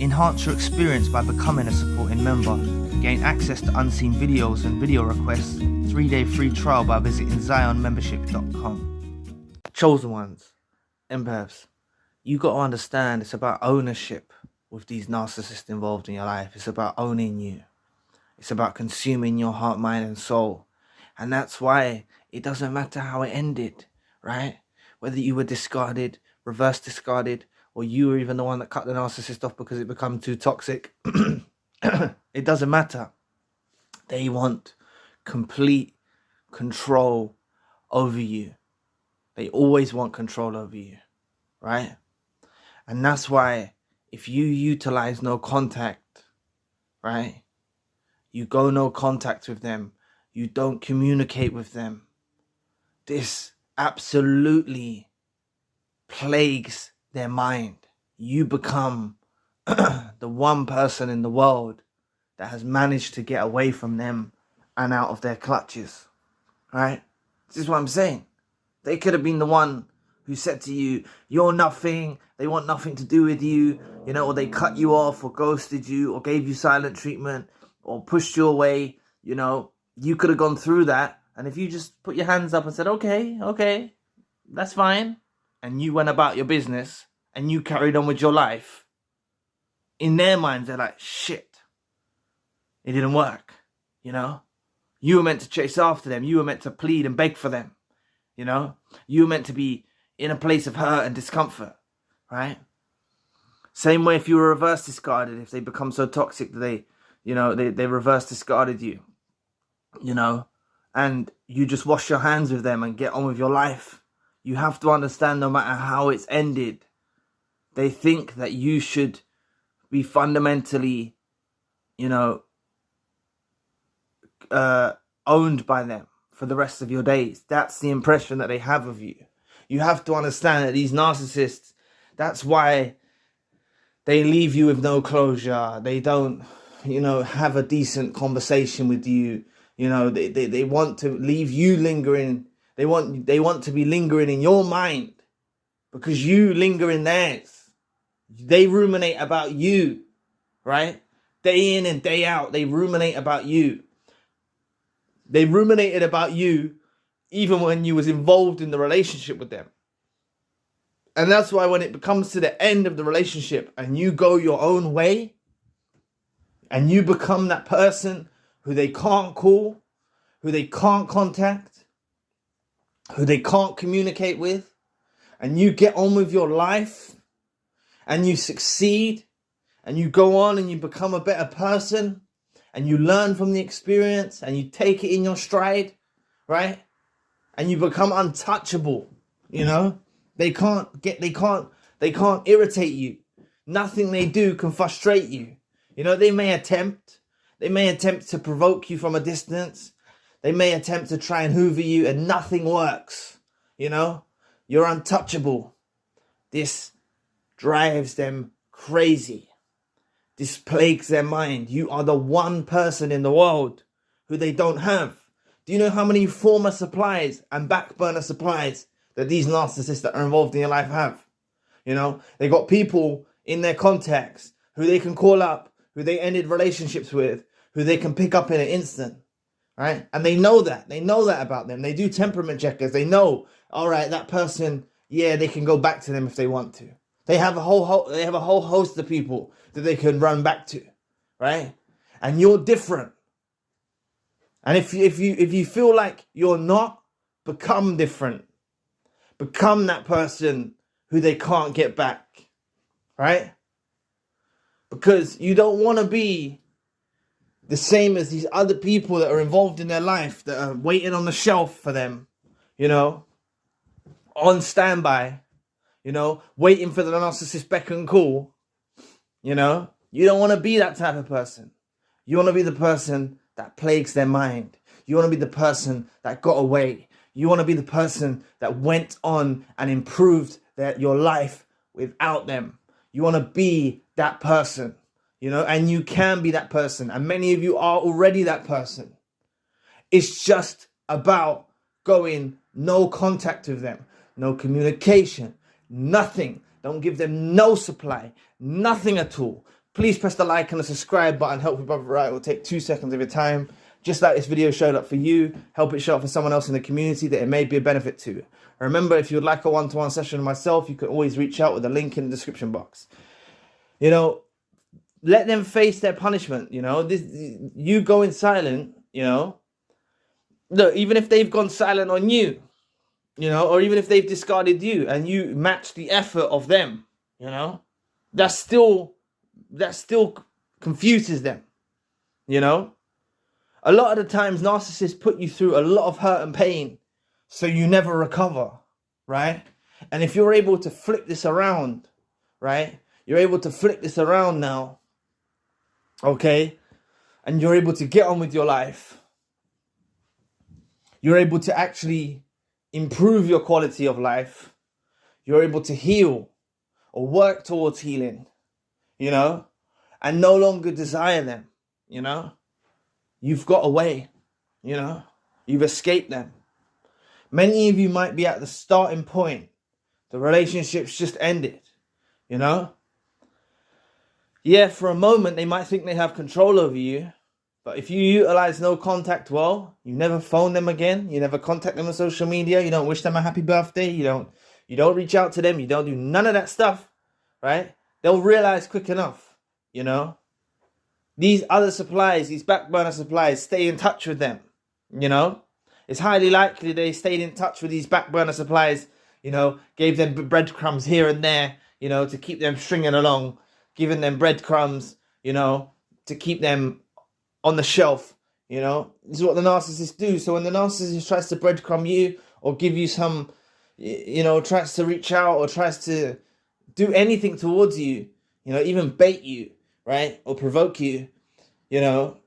Enhance your experience by becoming a supporting member. Gain access to unseen videos and video requests. 3-day free trial by visiting zionmembership.com. Chosen ones, empaths, you got to understand it's about ownership with these narcissists involved in your life. It's about owning you. It's about consuming your heart, mind and soul. And that's why it doesn't matter how it ended, right? Whether you were discarded, reverse discarded, or you were even the one that cut the narcissist off because it became too toxic. It doesn't matter. They want complete control over you. They always want control over you, right? And that's why if you utilize no contact, right? You go no contact with them. You don't communicate with them. This absolutely plagues their mind. You become the one person in the world that has managed to get away from them and out of their clutches, right? This is what I'm saying. They could have been the one who said to you, you're nothing, they want nothing to do with you, you know, or they cut you off or ghosted you or gave you silent treatment or pushed you away. You know, you could have gone through that. And if you just put your hands up and said, okay, that's fine, and you went about your business and you carried on with your life, in their minds, they're like, shit, it didn't work, you know? You were meant to chase after them. You were meant to plead and beg for them, you know? You were meant to be in a place of hurt and discomfort, right? Same way if you were reverse discarded, if they become so toxic that they reverse discarded you, you know, and you just wash your hands with them and get on with your life. You have to understand, no matter how it's ended, they think that you should be fundamentally, you know, owned by them for the rest of your days. That's the impression that they have of you. You have to understand that these narcissists, that's why they leave you with no closure. They don't, you know, have a decent conversation with you. You know, they want to leave you lingering. They want to be lingering in your mind because you linger in theirs. They ruminate about you, right? Day in and day out, they ruminate about you. They ruminated about you even when you was involved in the relationship with them. And that's why when it comes to the end of the relationship and you go your own way and you become that person who they can't call, who they can't contact, who they can't communicate with, and you get on with your life and you succeed and you go on and you become a better person and you learn from the experience and you take it in your stride, right? And you become untouchable, you know? They can't irritate you. Nothing they do can frustrate you. You know, they may attempt to provoke you from a distance. They may attempt to try and hoover you and nothing works. You know, you're untouchable. This drives them crazy. This plagues their mind. You are the one person in the world who they don't have. Do you know how many former supplies and back burner supplies that these narcissists that are involved in your life have? You know, they got people in their contacts who they can call up, who they ended relationships with, who they can pick up in an instant, right? And they know that. They know that about them. They do temperament checkers. They know, all right, that person, yeah, they can go back to them if they want to. They have a whole host of people that they can run back to, right? And you're different. And if you feel like you're not, become different. Become that person who they can't get back, right? Because you don't want to be the same as these other people that are involved in their life, that are waiting on the shelf for them, you know, on standby, you know, waiting for the narcissist beck and call, you know. You don't want to be that type of person. You want to be the person that plagues their mind. You want to be the person that got away. You want to be the person that went on and improved your life without them. You want to be that person, you know, and you can be that person. And many of you are already that person. It's just about going no contact with them, no communication, nothing. Don't give them no supply, nothing at all. Please press the like and the subscribe button. Help your brother out. It will take 2 seconds of your time. Just like this video showed up for you, help it show up for someone else in the community that it may be a benefit to. Remember, if you would like a one-to-one session with myself, you can always reach out with a link in the description box. You know, let them face their punishment. You know, you going silent, you know. Look, even if they've gone silent on you, you know, or even if they've discarded you and you match the effort of them, you know, that still confuses them, you know. A lot of the times narcissists put you through a lot of hurt and pain so you never recover, right? And if you're able to flip this around, right, you're able to flip this around now, okay, and you're able to get on with your life, you're able to actually improve your quality of life, you're able to heal or work towards healing, you know, and no longer desire them, you know. You've got away, you know, you've escaped them. Many of you might be at the starting point. The relationship's just ended, you know. Yeah, for a moment, they might think they have control over you. But if you utilize no contact well, you never phone them again. You never contact them on social media. You don't wish them a happy birthday. You don't reach out to them. You don't do none of that stuff, right? They'll realize quick enough, you know. These other supplies, these back burner supplies, stay in touch with them, you know. It's highly likely they stayed in touch with these back burner supplies, you know, gave them breadcrumbs here and there, you know, to keep them stringing along, giving them breadcrumbs, you know, to keep them on the shelf, you know. This is what the narcissists do. So when the narcissist tries to breadcrumb you or give you some, you know, tries to reach out or tries to do anything towards you, you know, even bait you, right, or provoke you, you know,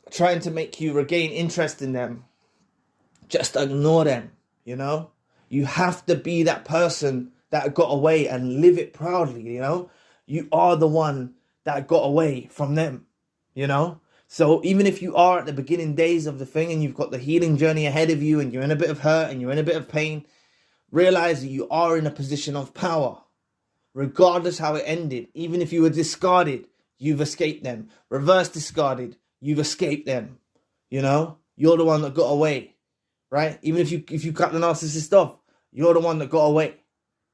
trying to make you regain interest in them, just ignore them, you know. You have to be that person that got away and live it proudly, you know. You are the one that got away from them, you know. So even if you are at the beginning days of the thing and you've got the healing journey ahead of you and you're in a bit of hurt and you're in a bit of pain, realize that you are in a position of power. Regardless how it ended, even if you were discarded, you've escaped them. Reverse discarded, you've escaped them. You know, you're the one that got away, right? Even if you cut the narcissist off, you're the one that got away.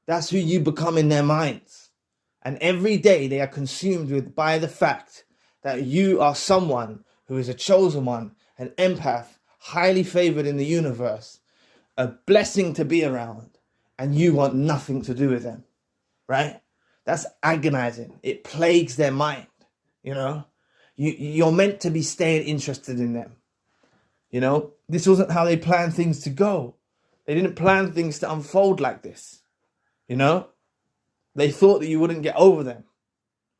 That's who you become in their minds. And every day they are consumed by the fact that you are someone who is a chosen one, an empath, highly favored in the universe, a blessing to be around, and you want nothing to do with them, right? That's agonizing. It plagues their mind. You know, you're meant to be staying interested in them. You know, this wasn't how they planned things to go. They didn't plan things to unfold like this. You know, they thought that you wouldn't get over them,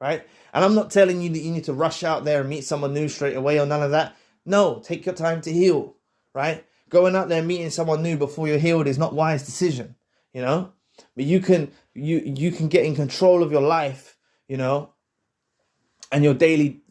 right? And I'm not telling you that you need to rush out there and meet someone new straight away or none of that. No, take your time to heal, right? Going out there and meeting someone new before you're healed is not a wise decision, you know. But you can get in control of your life, you know, and your daily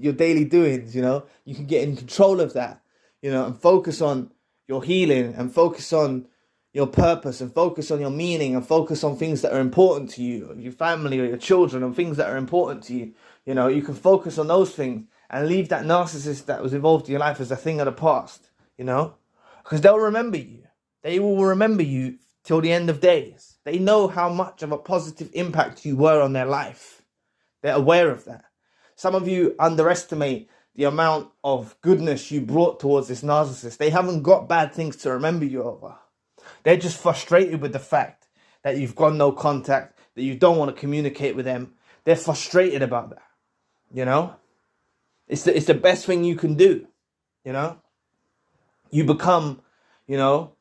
doings, you know. You can get in control of that, you know, and focus on your healing and focus on your purpose and focus on your meaning and focus on things that are important to you, your family or your children, and things that are important to you. You know, you can focus on those things and leave that narcissist that was involved in your life as a thing of the past, you know, because they'll remember you. They will remember you till the end of days. They know how much of a positive impact you were on their life. They're aware of that. Some of you underestimate the amount of goodness you brought towards this narcissist. They haven't got bad things to remember you over. They're just frustrated with the fact that you've got no contact, that you don't want to communicate with them. They're frustrated about that, you know. It's the best thing you can do, you know. You become, you know,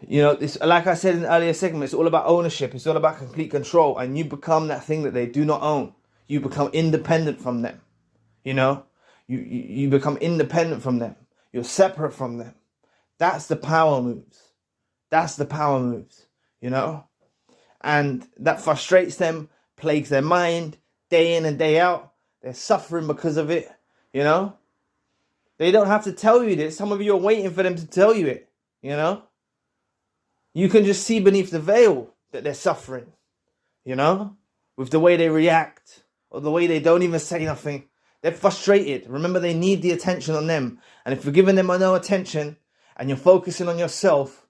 it's like I said in the earlier segment, it's all about ownership. It's all about complete control. And you become that thing that they do not own. You become independent from them. You know, you become independent from them. You're separate from them. That's the power moves. That's the power moves, you know. And that frustrates them, plagues their mind day in and day out. They're suffering because of it, you know. They don't have to tell you this. Some of you are waiting for them to tell you it, you know. You can just see beneath the veil that they're suffering, you know, with the way they react, or the way they don't even say nothing. They're frustrated. Remember, they need the attention on them. And if you're giving them no attention and you're focusing on yourself,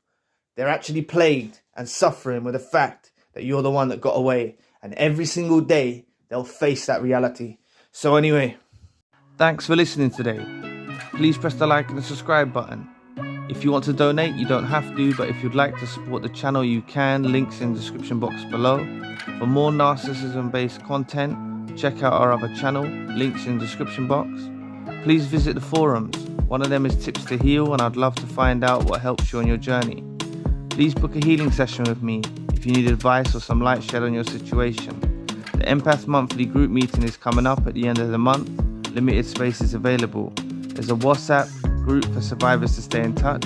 they're actually plagued and suffering with the fact that you're the one that got away. And every single day, they'll face that reality. So anyway, thanks for listening today. Please press the like and the subscribe button. If you want to donate, you don't have to, but if you'd like to support the channel, you can. Links in the description box below. For more narcissism-based content, check out our other channel, links in the description box. Please visit the forums. One of them is Tips to Heal, and I'd love to find out what helps you on your journey. Please book a healing session with me if you need advice or some light shed on your situation. The Empath Monthly group meeting is coming up at the end of the month. Limited space is available. There's a WhatsApp group for survivors to stay in touch.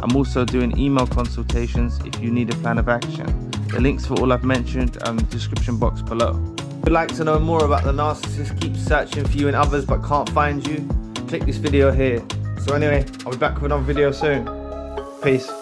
I'm also doing email consultations if you need a plan of action. The links for all I've mentioned are in the description box below. If you'd like to know more about the narcissist, keep searching for you in others but can't find you, click this video here. So anyway, I'll be back with another video soon. Peace.